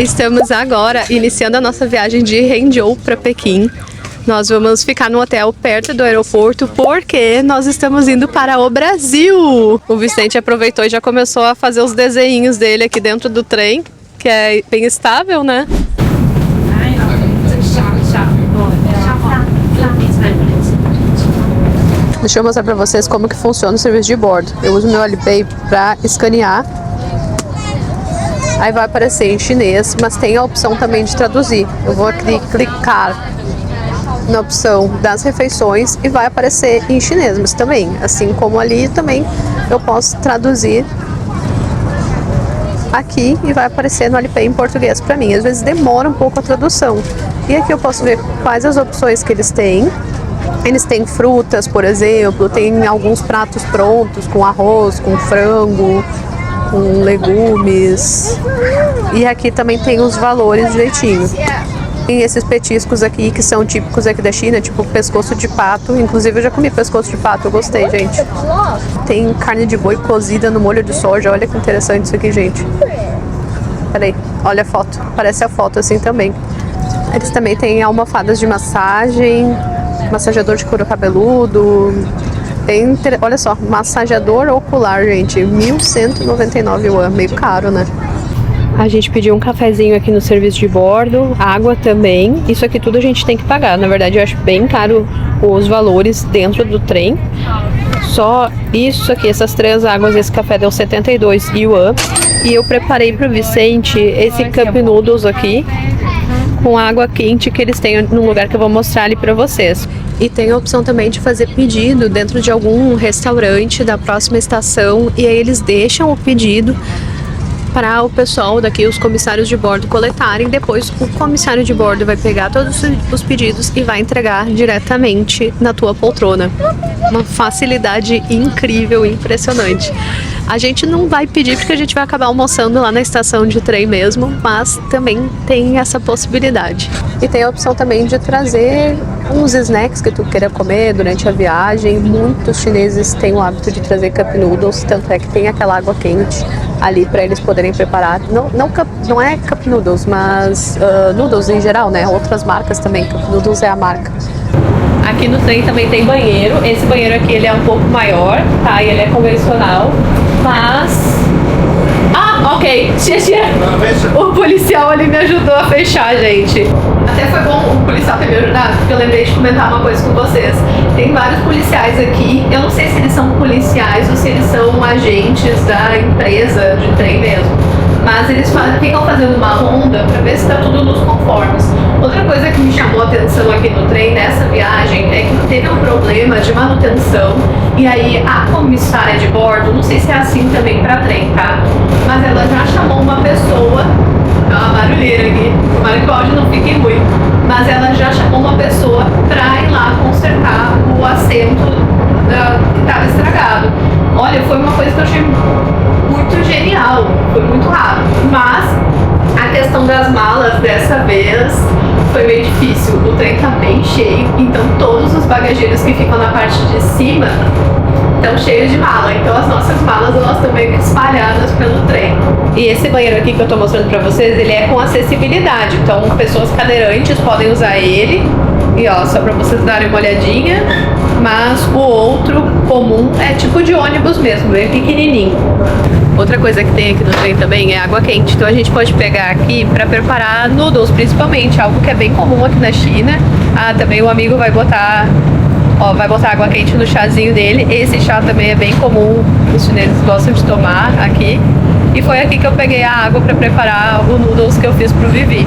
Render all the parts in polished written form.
Estamos agora iniciando a nossa viagem de Hangzhou para Pequim. Nós vamos ficar no hotel perto do aeroporto porque nós estamos indo para o Brasil. O Vicente aproveitou e já começou a fazer os desenhinhos dele aqui dentro do trem, que é bem estável, né? Deixa eu mostrar para vocês como que funciona o serviço de bordo. Eu uso meu Alipay para escanear. Aí vai aparecer em chinês, mas tem a opção também de traduzir. Eu vou clicar na opção das refeições e vai aparecer em chinês, mas também, assim como ali, também eu posso traduzir aqui e vai aparecer no Alipay em português para mim. Às vezes demora um pouco a tradução. E aqui eu posso ver quais as opções que eles têm. Eles têm frutas, por exemplo, tem alguns pratos prontos com arroz, com frango, com legumes. E aqui também tem os valores direitinho. Tem esses petiscos aqui que são típicos aqui da China, tipo pescoço de pato. Inclusive eu já comi pescoço de pato, eu gostei, gente. Tem carne de boi cozida no molho de soja, olha que interessante isso aqui, gente. Peraí, olha a foto, parece a foto assim também. Eles também têm almofadas de massagem, massageador de couro cabeludo. Olha só, massageador ocular, gente, 1.199 yuan, meio caro, né? A gente pediu um cafezinho aqui no serviço de bordo, água também. Isso aqui tudo a gente tem que pagar. Na verdade, eu acho bem caro os valores dentro do trem. Só isso aqui, essas 3 águas, esse café deu 72 yuan. E eu preparei pro Vicente esse Cup Noodles aqui, com água quente que eles têm num lugar que eu vou mostrar ali pra vocês. E tem a opção também de fazer pedido dentro de algum restaurante da próxima estação. E aí eles deixam o pedido para o pessoal daqui, os comissários de bordo, coletarem. Depois o comissário de bordo vai pegar todos os pedidos e vai entregar diretamente na tua poltrona. Uma facilidade incrível, impressionante. A gente não vai pedir porque a gente vai acabar almoçando lá na estação de trem mesmo, mas também tem essa possibilidade. E tem a opção também de trazer uns snacks que tu queira comer durante a viagem. Muitos chineses têm o hábito de trazer Cup Noodles, tanto é que tem aquela água quente ali para eles poderem preparar. Não é Cup Noodles, mas noodles em geral, né? Outras marcas também, Cup Noodles é a marca. Aqui no trem também tem banheiro. Esse banheiro aqui ele é um pouco maior, tá? E ele é convencional, mas... Ah, ok. O policial ali me ajudou a fechar, gente. Até foi bom o policial ter me ajudado, porque eu lembrei de comentar uma coisa com vocês. Tem vários policiais aqui. Eu não sei se eles são policiais ou se eles são agentes da empresa de trem mesmo. Mas eles ficam fazendo uma ronda para ver se está tudo nos conformes. Outra coisa que me chamou a atenção aqui no trem nessa viagem é que teve um problema de manutenção. E aí a comissária de bordo, não sei se é assim também para trem, tá? Mas ela já chamou uma pessoa, é uma barulheira aqui, tomara que o áudio não fique ruim. Mas ela já chamou uma pessoa para ir lá consertar o assento que estava estragado. Olha, foi uma coisa que eu achei muito genial, foi muito rápido, mas a questão das malas dessa vez foi bem difícil. O trem tá bem cheio, então todos os bagageiros que ficam na parte de cima estão cheios de mala, então as nossas malas elas estão meio que espalhadas pelo trem. E esse banheiro aqui que eu tô mostrando pra vocês, ele é com acessibilidade, então pessoas cadeirantes podem usar ele. E ó, só pra vocês darem uma olhadinha, mas o outro comum é tipo de ônibus mesmo, bem pequenininho. Outra coisa que tem aqui no trem também é água quente, então a gente pode pegar aqui pra preparar noodles, principalmente, algo que é bem comum aqui na China. Ah, também o amigo vai botar água quente no chazinho dele. Esse chá também é bem comum, os chineses gostam de tomar aqui. E foi aqui que eu peguei a água pra preparar o noodles que eu fiz pro Vivi.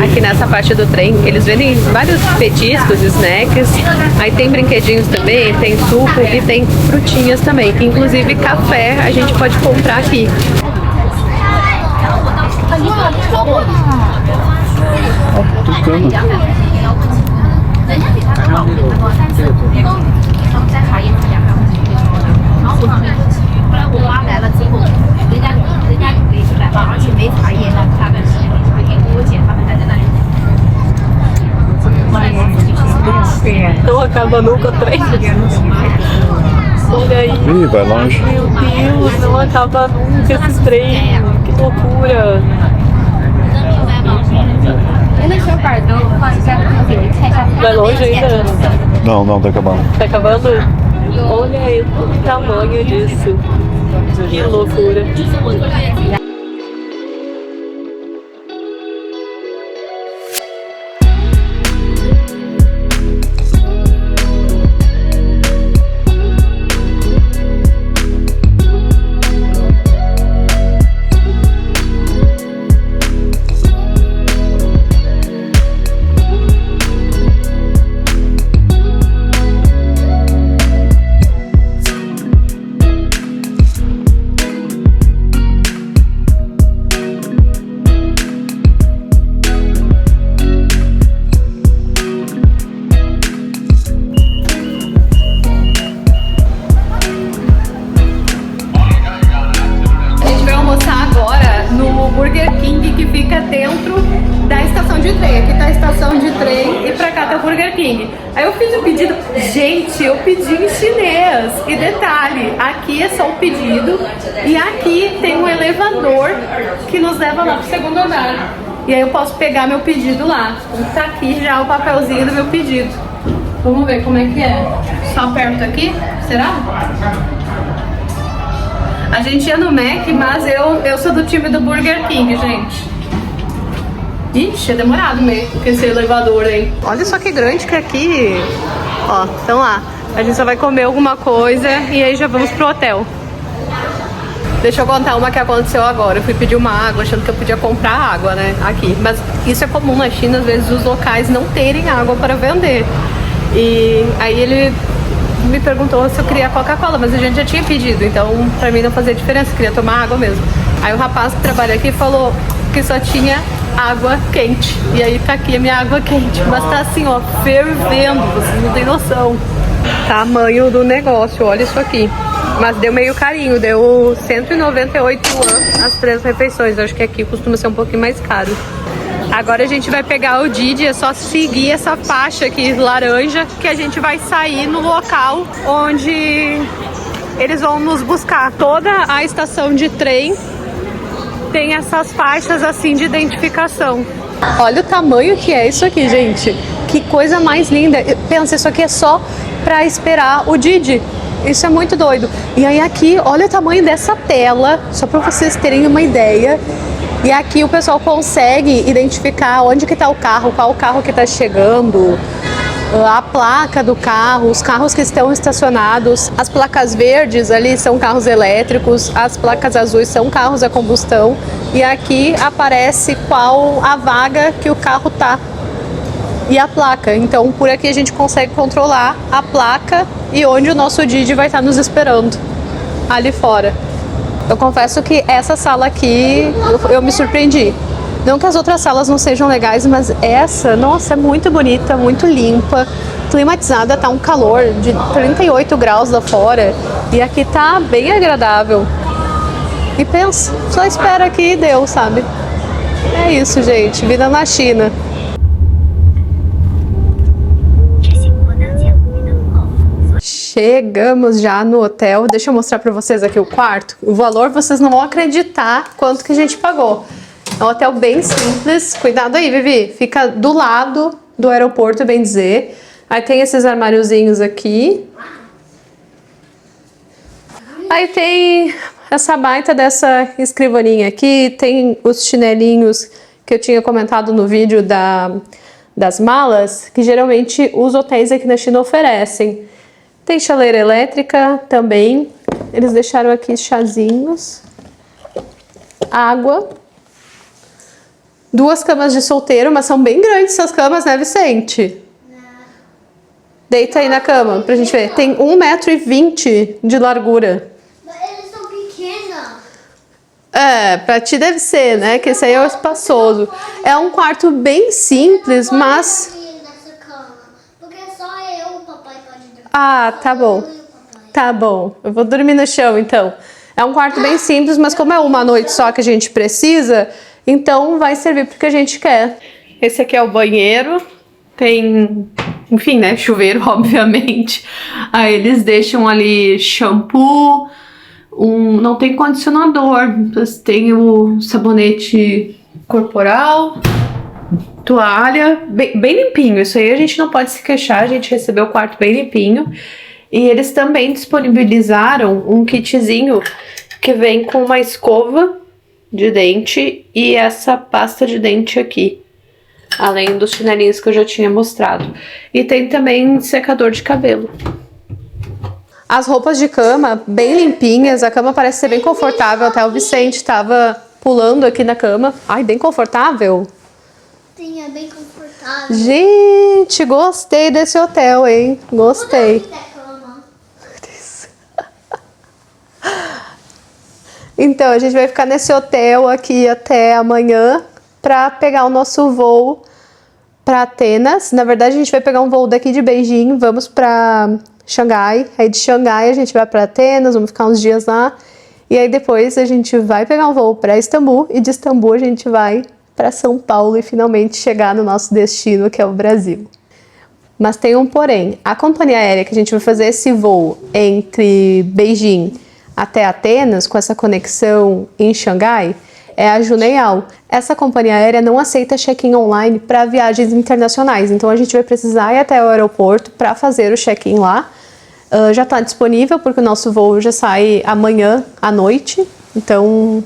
Aqui nessa parte do trem, eles vendem vários petiscos, snacks, aí tem brinquedinhos também, tem suco e tem frutinhas também. Inclusive café a gente pode comprar aqui. Não acaba nunca o trem. Olha aí. Ih, vai longe. Meu Deus, não acaba nunca esse trem. Que loucura. Vai longe ainda? Não, tá acabando. Tá acabando? Olha aí o tamanho disso. Que loucura. Burger King que fica dentro da estação de trem. Aqui tá a estação de trem e pra cá tá o Burger King. Aí eu fiz o pedido, gente, eu pedi em chinês. E detalhe, aqui é só o pedido e aqui tem um elevador que nos leva lá pro segundo andar. E aí eu posso pegar meu pedido lá. Tá aqui já o papelzinho do meu pedido. Vamos ver como é que é. Só aperto aqui? Será? A gente ia no Mac, mas eu sou do time do Burger King, gente. Ixi, é demorado meio com esse elevador aí. Olha só que grande que é aqui. Ó, então lá. A gente só vai comer alguma coisa e aí já vamos pro hotel. Deixa eu contar uma que aconteceu agora. Eu fui pedir uma água achando que eu podia comprar água, né, aqui. Mas isso é comum na China, às vezes os locais não terem água para vender. E aí ele me perguntou se eu queria Coca-Cola, mas a gente já tinha pedido, então pra mim não fazia diferença, eu queria tomar água mesmo. Aí o rapaz que trabalha aqui falou que só tinha água quente, e aí tá aqui a minha água quente, mas tá assim, ó, fervendo, vocês não tem noção. Tamanho do negócio, olha isso aqui. Mas deu meio carinho, deu 198 yuan as 3 refeições, acho que aqui costuma ser um pouquinho mais caro. Agora a gente vai pegar o Didi, é só seguir essa faixa aqui laranja que a gente vai sair no local onde eles vão nos buscar. Toda a estação de trem tem essas faixas assim de identificação. Olha o tamanho que é isso aqui, gente. Que coisa mais linda. Pensa, isso aqui é só para esperar o Didi. Isso é muito doido. E aí aqui, olha o tamanho dessa tela, só para vocês terem uma ideia. E aqui o pessoal consegue identificar onde que tá o carro, qual o carro que tá chegando, a placa do carro, os carros que estão estacionados. As placas verdes ali são carros elétricos, as placas azuis são carros a combustão. E aqui aparece qual a vaga que o carro tá e a placa. Então por aqui a gente consegue controlar a placa e onde o nosso Didi vai estar nos esperando, ali fora. Eu confesso que essa sala aqui eu me surpreendi. Não que as outras salas não sejam legais, mas essa, nossa, é muito bonita, muito limpa, climatizada, tá um calor de 38 graus lá fora e aqui tá bem agradável. E pensa, só espera aqui e deu, sabe? É isso, gente, vida na China. Chegamos já no hotel. Deixa eu mostrar pra vocês aqui o quarto. O valor vocês não vão acreditar quanto que a gente pagou. É um hotel bem simples. Cuidado aí, Vivi. Fica do lado do aeroporto, bem dizer. Aí tem esses armáriozinhos aqui. Aí tem essa baita dessa escrivaninha aqui. Tem os chinelinhos que eu tinha comentado no vídeo das malas, que geralmente os hotéis aqui na China oferecem. Tem chaleira elétrica também. Eles deixaram aqui chazinhos. Água. 2 camas de solteiro, mas são bem grandes essas camas, né, Vicente? Não. Deita aí na cama pra gente ver. Tem 1,20 m de largura. Mas eles são pequenos. É, pra ti deve ser, né? Que esse aí é o espaçoso. É um quarto bem simples, mas... Ah, tá bom. Tá bom. Eu vou dormir no chão, então. É um quarto bem simples, mas como é uma noite só que a gente precisa, então vai servir pro que a gente quer. Esse aqui é o banheiro. Tem, enfim, né, chuveiro, obviamente. Aí eles deixam ali shampoo, não tem condicionador, mas tem o sabonete corporal, toalha, bem limpinho. Isso aí a gente não pode se queixar, a gente recebeu o quarto bem limpinho. E eles também disponibilizaram um kitzinho que vem com uma escova de dente e essa pasta de dente aqui. Além dos chinelinhos que eu já tinha mostrado. E tem também secador de cabelo. As roupas de cama bem limpinhas, a cama parece ser bem confortável. Até o Vicente estava pulando aqui na cama. Ai, bem confortável. Sim, é bem confortável. Gente, gostei desse hotel, hein? Gostei. Então, a gente vai ficar nesse hotel aqui até amanhã para pegar o nosso voo para Atenas. Na verdade, a gente vai pegar um voo daqui de Beijing, vamos para Xangai. Aí de Xangai a gente vai para Atenas, vamos ficar uns dias lá. E aí depois a gente vai pegar um voo para Istambul e de Istambul a gente vai para São Paulo e finalmente chegar no nosso destino, que é o Brasil. Mas tem um porém. A companhia aérea que a gente vai fazer esse voo entre Beijing até Atenas, com essa conexão em Xangai, é a Juneyao. Essa companhia aérea não aceita check-in online para viagens internacionais, então a gente vai precisar ir até o aeroporto para fazer o check-in lá. Já está disponível porque o nosso voo já sai amanhã à noite, então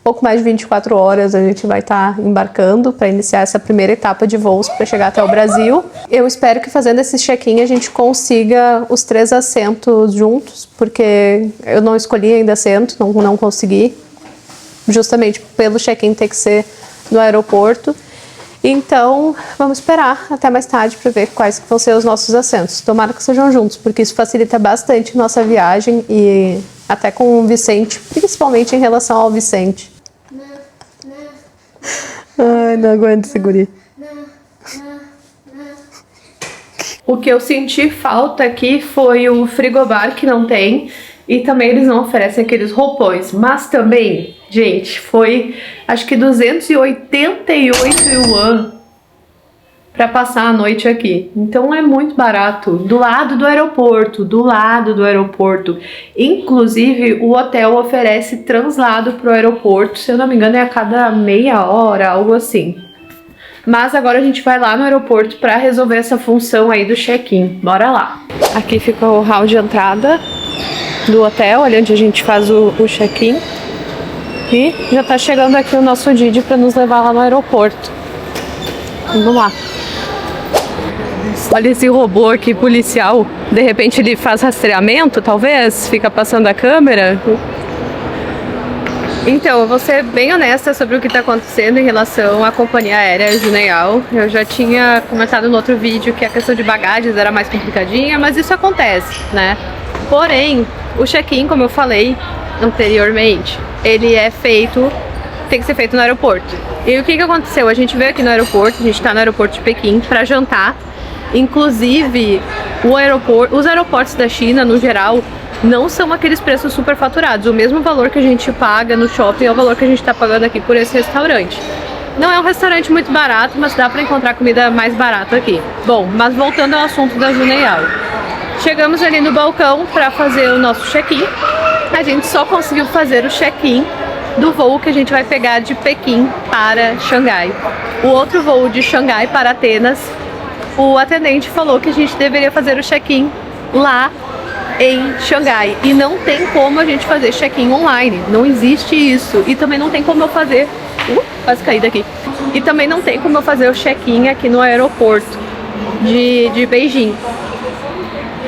pouco mais de 24 horas a gente vai estar embarcando para iniciar essa primeira etapa de voos para chegar até o Brasil. Eu espero que fazendo esse check-in a gente consiga os 3 assentos juntos, porque eu não escolhi ainda assento, não consegui, justamente pelo check-in ter que ser no aeroporto. Então, vamos esperar até mais tarde para ver quais vão ser os nossos assentos. Tomara que sejam juntos, porque isso facilita bastante nossa viagem e até com o Vicente, principalmente em relação ao Vicente. Ai, não aguento esse guri. O que eu senti falta aqui foi o frigobar, que não tem, e também eles não oferecem aqueles roupões, mas também, gente, foi acho que 288 yuan para passar a noite aqui. Então é muito barato, do lado do aeroporto, Inclusive o hotel oferece translado pro aeroporto, se eu não me engano é a cada meia hora, algo assim. Mas agora a gente vai lá no aeroporto para resolver essa função aí do check-in. Bora lá. Aqui fica o hall de entrada do hotel, ali onde a gente faz o check-in. E já tá chegando aqui o nosso Didi para nos levar lá no aeroporto. Vamos lá. Olha esse robô aqui policial. De repente ele faz rastreamento, talvez? Fica passando a câmera. Então, eu vou ser bem honesta sobre o que está acontecendo em relação à companhia aérea Juneyao. Eu já tinha comentado no outro vídeo que a questão de bagagens era mais complicadinha, mas isso acontece, né? Porém, o check-in, como eu falei anteriormente, ele é feito, tem que ser feito no aeroporto. E o que aconteceu? A gente veio aqui no aeroporto, a gente está no aeroporto de Pequim para jantar. Inclusive, os aeroportos da China, no geral, não são aqueles preços super faturados. O mesmo valor que a gente paga no shopping é o valor que a gente está pagando aqui por esse restaurante. Não é um restaurante muito barato, mas dá para encontrar comida mais barata aqui. Bom, mas voltando ao assunto da Juneyao. Chegamos ali no balcão para fazer o nosso check-in. A gente só conseguiu fazer o check-in do voo que a gente vai pegar de Pequim para Xangai. O outro voo de Xangai para Atenas, o atendente falou que a gente deveria fazer o check-in lá em Xangai. E não tem como a gente fazer check-in online. Não existe isso. E também não tem como eu fazer... quase caí daqui. E também não tem como eu fazer o check-in aqui no aeroporto de Beijing.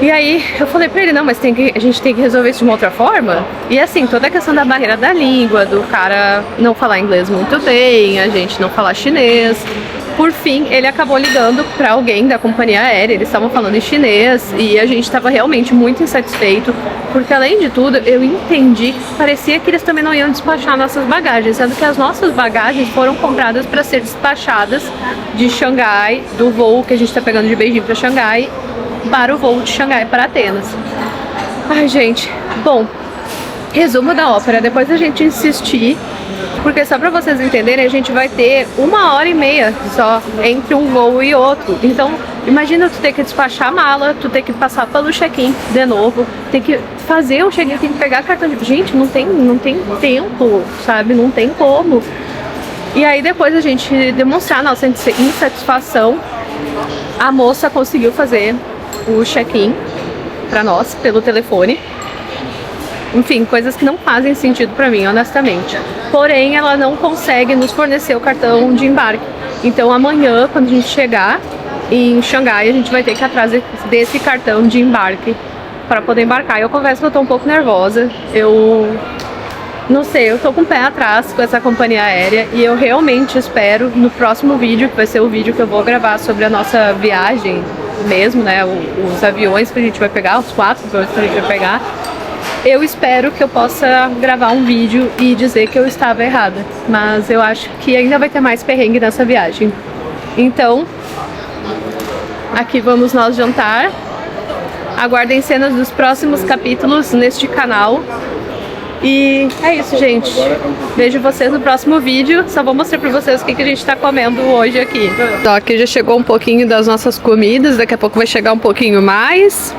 E aí eu falei pra ele, não, mas a gente tem que resolver isso de uma outra forma. E assim, toda a questão da barreira da língua, do cara não falar inglês muito bem, a gente não falar chinês. Por fim, ele acabou ligando para alguém da companhia aérea, eles estavam falando em chinês e a gente estava realmente muito insatisfeito, porque além de tudo, eu entendi que parecia que eles também não iam despachar nossas bagagens, sendo que as nossas bagagens foram compradas para ser despachadas de Xangai, do voo que a gente está pegando de Beijing para Xangai, para o voo de Xangai para Atenas. Ai, gente, bom, resumo da ópera, depois a gente insistir, porque só para vocês entenderem, a gente vai ter 1h30 só entre um voo e outro. Então, imagina tu ter que despachar a mala, tu ter que passar pelo check-in de novo, tem que fazer o check-in, tem que pegar cartão de... Gente, não tem tempo, sabe? Não tem como. E aí depois a gente demonstrar nossa insatisfação, a moça conseguiu fazer o check-in pra nós pelo telefone. Enfim, coisas que não fazem sentido pra mim, honestamente. Porém, ela não consegue nos fornecer o cartão de embarque. Então amanhã, quando a gente chegar em Xangai, a gente vai ter que ir atrás desse cartão de embarque para poder embarcar. Eu confesso que eu tô um pouco nervosa. Eu não sei, eu tô com o pé atrás com essa companhia aérea e eu realmente espero no próximo vídeo, que vai ser o vídeo que eu vou gravar sobre a nossa viagem mesmo, né? Os aviões que a gente vai pegar, os 4 aviões que a gente vai pegar. Eu espero que eu possa gravar um vídeo e dizer que eu estava errada, mas eu acho que ainda vai ter mais perrengue nessa viagem. Então, aqui vamos nós jantar. Aguardem cenas dos próximos capítulos neste canal. E é isso, gente. Vejo vocês no próximo vídeo. Só vou mostrar pra vocês o que a gente tá comendo hoje aqui. Então, aqui já chegou um pouquinho das nossas comidas. Daqui a pouco vai chegar um pouquinho mais.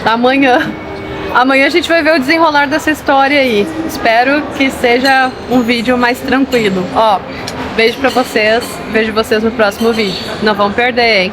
Amanhã a gente vai ver o desenrolar dessa história aí. Espero que seja um vídeo mais tranquilo. Ó, beijo pra vocês. Vejo vocês no próximo vídeo. Não vão perder, hein?